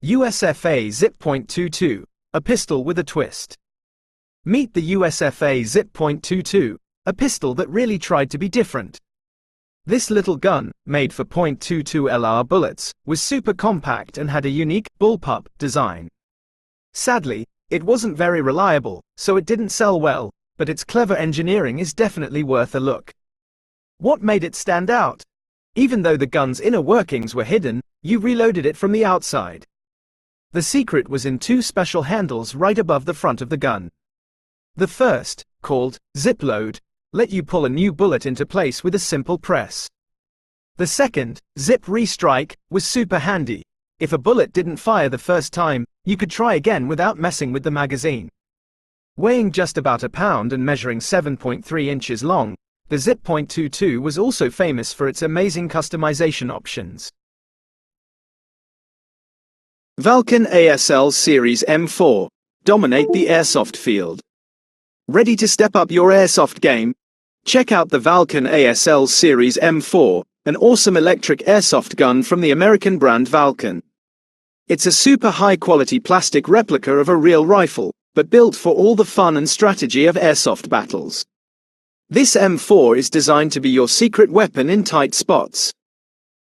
USFA Zip.22, a pistol with a twist. Meet the USFA Zip.22, a pistol that really tried to be different. This little gun, made for .22 LR bullets, was super compact and had a unique bullpup design. Sadly, it wasn't very reliable, so it didn't sell well, but its clever engineering is definitely worth a look. What made it stand out? Even though the gun's inner workings were hidden, you reloaded it from the outside. The secret was in two special handles right above the front of the gun. The first, called Zip Load, let you pull a new bullet into place with a simple press. The second, Zip Restrike, was super handy. If a bullet didn't fire the first time, you could try again without messing with the magazine. Weighing just about a pound and measuring 7.3 inches long, the Zip.22 was also famous for its amazing customization options. Vulcan ASL Series M4. Dominate the airsoft field. Ready to step up your airsoft game? Check out the Vulcan ASL Series M4, an awesome electric airsoft gun from the American brand Vulcan. It's a super high-quality plastic replica of a real rifle, but built for all the fun and strategy of airsoft battles. This M4 is designed to be your secret weapon in tight spots.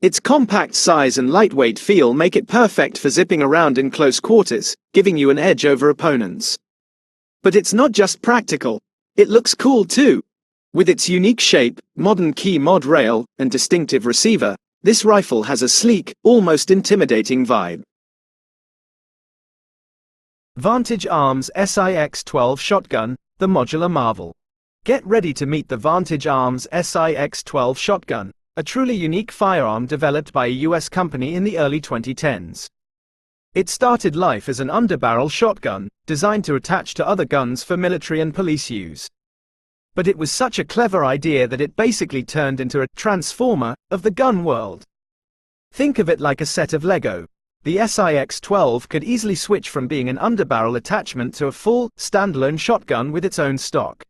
Its compact size and lightweight feel make it perfect for zipping around in close quarters, giving you an edge over opponents. But it's not just practical, it looks cool too. With its unique shape, modern key mod rail, and distinctive receiver, this rifle has a sleek, almost intimidating vibe. Vantage Arms SIX-12 Shotgun, the modular marvel. Get ready to meet the Vantage Arms SIX-12 Shotgun, a truly unique firearm developed by a US company in the early 2010s. It started life as an underbarrel shotgun, designed to attach to other guns for military and police use. But it was such a clever idea that it basically turned into a transformer of the gun world. Think of it like a set of Lego. The SIX-12 could easily switch from being an underbarrel attachment to a full, standalone shotgun with its own stock.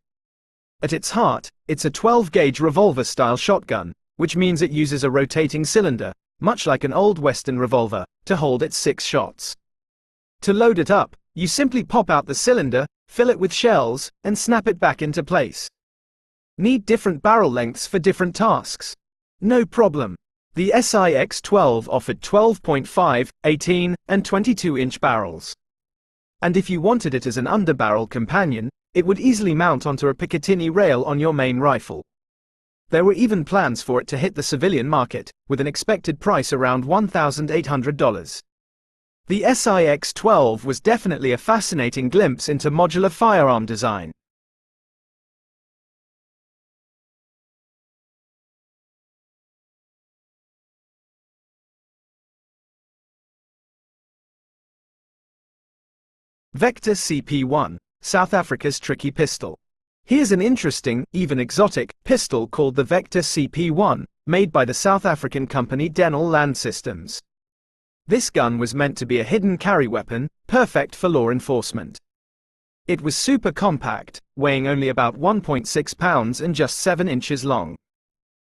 At its heart, it's a 12-gauge revolver-style shotgun, which means it uses a rotating cylinder, much like an old Western revolver, to hold its 6 shots. To load it up, you simply pop out the cylinder, fill it with shells, and snap it back into place. Need different barrel lengths for different tasks? No problem. The SIX-12 offered 12.5, 18, and 22-inch barrels. And if you wanted it as an underbarrel companion, it would easily mount onto a Picatinny rail on your main rifle. There were even plans for it to hit the civilian market, with an expected price around $1,800. The SIX-12 was definitely a fascinating glimpse into modular firearm design. Vector CP1, South Africa's tricky pistol. Here's an interesting, even exotic, pistol called the Vector CP1, made by the South African company Denel Land Systems. This gun was meant to be a hidden carry weapon, perfect for law enforcement. It was super compact, weighing only about 1.6 pounds and just 7 inches long.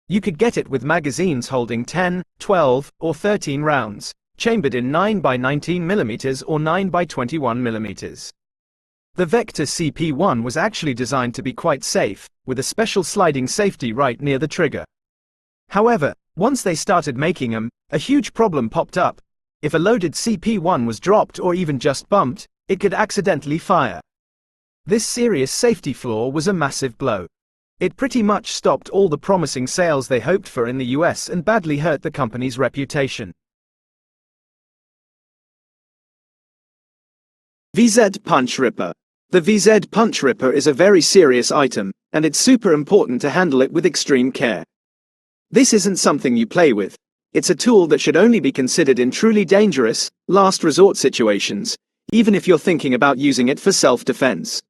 You could get it with magazines holding 10, 12, or 13 rounds, chambered in 9x19mm or 9x21mm. The Vector CP1 was actually designed to be quite safe, with a special sliding safety right near the trigger. However, once they started making them, a huge problem popped up. If a loaded CP1 was dropped or even just bumped, it could accidentally fire. This serious safety flaw was a massive blow. It pretty much stopped all the promising sales they hoped for in the US and badly hurt the company's reputation. VZ Punch Ripper. The VZ Punch Ripper is a very serious item, and it's super important to handle it with extreme care. This isn't something you play with. It's a tool that should only be considered in truly dangerous, last resort situations, even if you're thinking about using it for self-defense.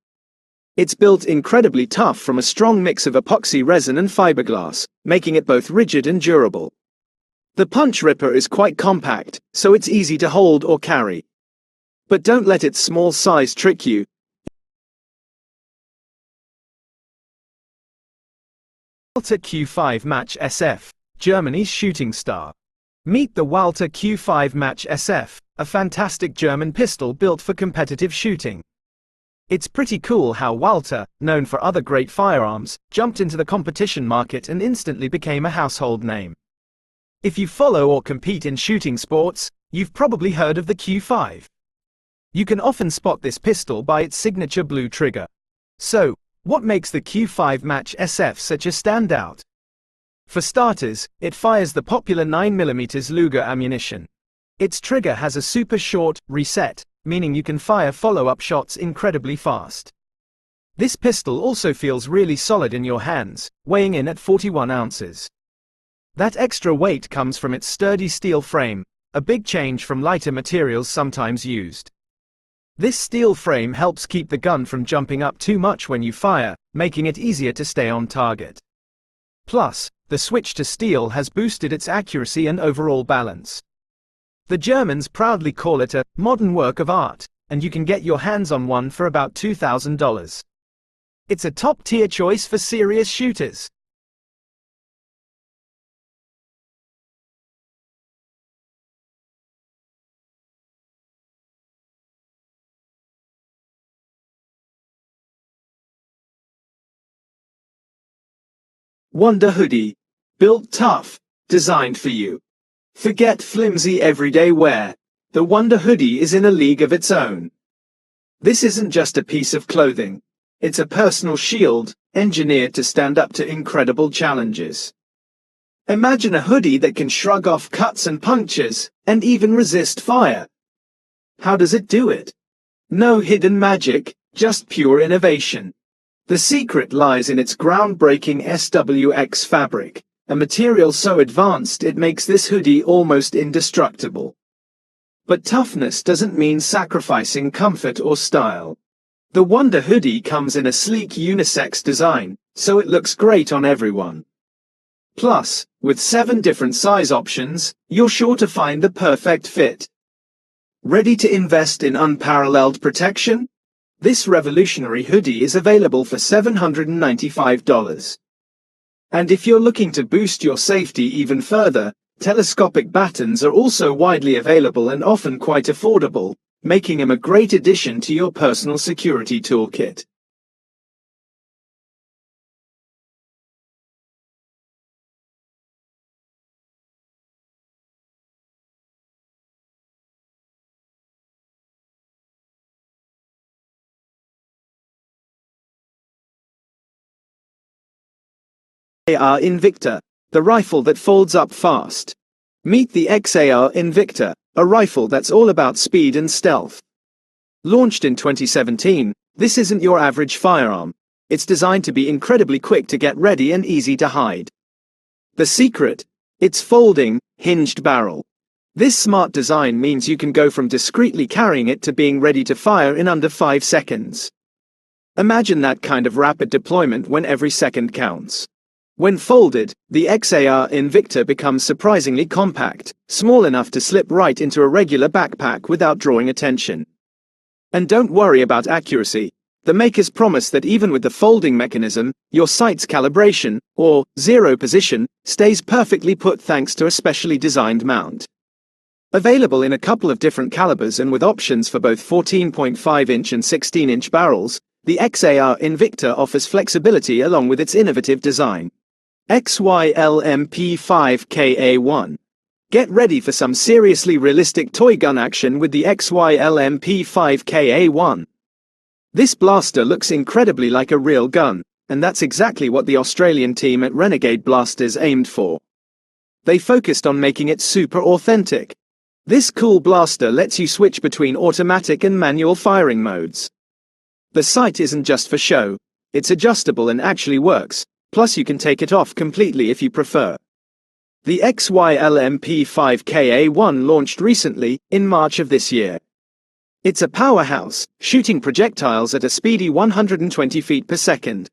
It's built incredibly tough from a strong mix of epoxy resin and fiberglass, making it both rigid and durable. The Punch Ripper is quite compact, so it's easy to hold or carry. But don't let its small size trick you. Walter Q5 Match SF, Germany's shooting star. Meet the Walter Q5 Match SF, a fantastic German pistol built for competitive shooting. It's pretty cool how Walter, known for other great firearms, jumped into the competition market and instantly became a household name. If you follow or compete in shooting sports, you've probably heard of the Q5. You can often spot this pistol by its signature blue trigger. So, what makes the Q5 Match SF such a standout? For starters, it fires the popular 9mm Luger ammunition. Its trigger has a super short reset, meaning you can fire follow-up shots incredibly fast. This pistol also feels really solid in your hands, weighing in at 41 ounces. That extra weight comes from its sturdy steel frame, a big change from lighter materials sometimes used. This steel frame helps keep the gun from jumping up too much when you fire, making it easier to stay on target. Plus, the switch to steel has boosted its accuracy and overall balance. The Germans proudly call it a modern work of art, and you can get your hands on one for about $2,000. It's a top-tier choice for serious shooters. Wonder Hoodie. Built tough, designed for you. Forget flimsy everyday wear. The Wonder Hoodie is in a league of its own. This isn't just a piece of clothing. It's a personal shield, engineered to stand up to incredible challenges. Imagine a hoodie that can shrug off cuts and punctures, and even resist fire. How does it do it? No hidden magic, just pure innovation. The secret lies in its groundbreaking SWX fabric, a material so advanced it makes this hoodie almost indestructible. But toughness doesn't mean sacrificing comfort or style. The Wonder Hoodie comes in a sleek unisex design, so it looks great on everyone. Plus, with 7 different size options, you're sure to find the perfect fit. Ready to invest in unparalleled protection? This revolutionary hoodie is available for $795. And if you're looking to boost your safety even further, telescopic batons are also widely available and often quite affordable, making them a great addition to your personal security toolkit. XAR Invicta, the rifle that folds up fast. Meet the XAR Invicta, a rifle that's all about speed and stealth. Launched in 2017, this isn't your average firearm. It's designed to be incredibly quick to get ready and easy to hide. The secret? Its folding, hinged barrel. This smart design means you can go from discreetly carrying it to being ready to fire in under 5 seconds. Imagine that kind of rapid deployment when every second counts. When folded, the XAR Invicta becomes surprisingly compact, small enough to slip right into a regular backpack without drawing attention. And don't worry about accuracy. The makers promise that even with the folding mechanism, your sight's calibration, or zero position, stays perfectly put thanks to a specially designed mount. Available in a couple of different calibers and with options for both 14.5-inch and 16-inch barrels, the XAR Invicta offers flexibility along with its innovative design. XYLMP5KA1. Get ready for some seriously realistic toy gun action with the XYLMP5KA1. This blaster looks incredibly like a real gun, and that's exactly what the Australian team at Renegade Blasters aimed for. They focused on making it super authentic. This cool blaster lets you switch between automatic and manual firing modes. The sight isn't just for show, it's adjustable and actually works, plus you can take it off completely if you prefer. The XYLMP5KA1 launched recently, in March of this year. It's a powerhouse, shooting projectiles at a speedy 120 feet per second.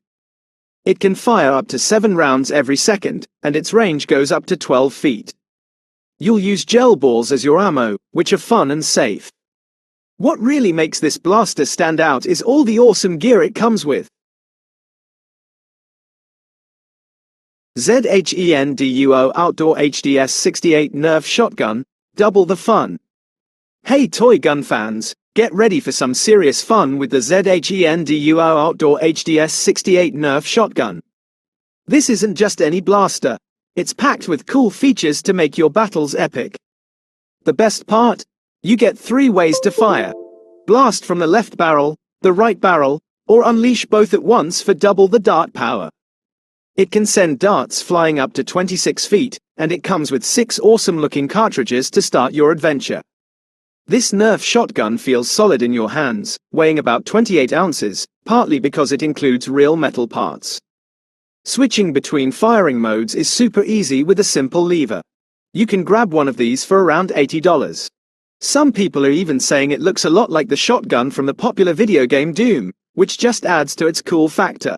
It can fire up to 7 rounds every second, and its range goes up to 12 feet. You'll use gel balls as your ammo, which are fun and safe. What really makes this blaster stand out is all the awesome gear it comes with. ZHENDUO Outdoor HDS 68 Nerf Shotgun, double the fun. Hey toy gun fans, get ready for some serious fun with the ZHENDUO Outdoor HDS 68 Nerf shotgun. This isn't just any blaster. It's packed with cool features to make your battles epic. The best part? You get 3 ways to fire. Blast from the left barrel, the right barrel, or unleash both at once for double the dart power. It can send darts flying up to 26 feet, and it comes with 6 awesome-looking cartridges to start your adventure. This Nerf shotgun feels solid in your hands, weighing about 28 ounces, partly because it includes real metal parts. Switching between firing modes is super easy with a simple lever. You can grab one of these for around $80. Some people are even saying it looks a lot like the shotgun from the popular video game Doom, which just adds to its cool factor.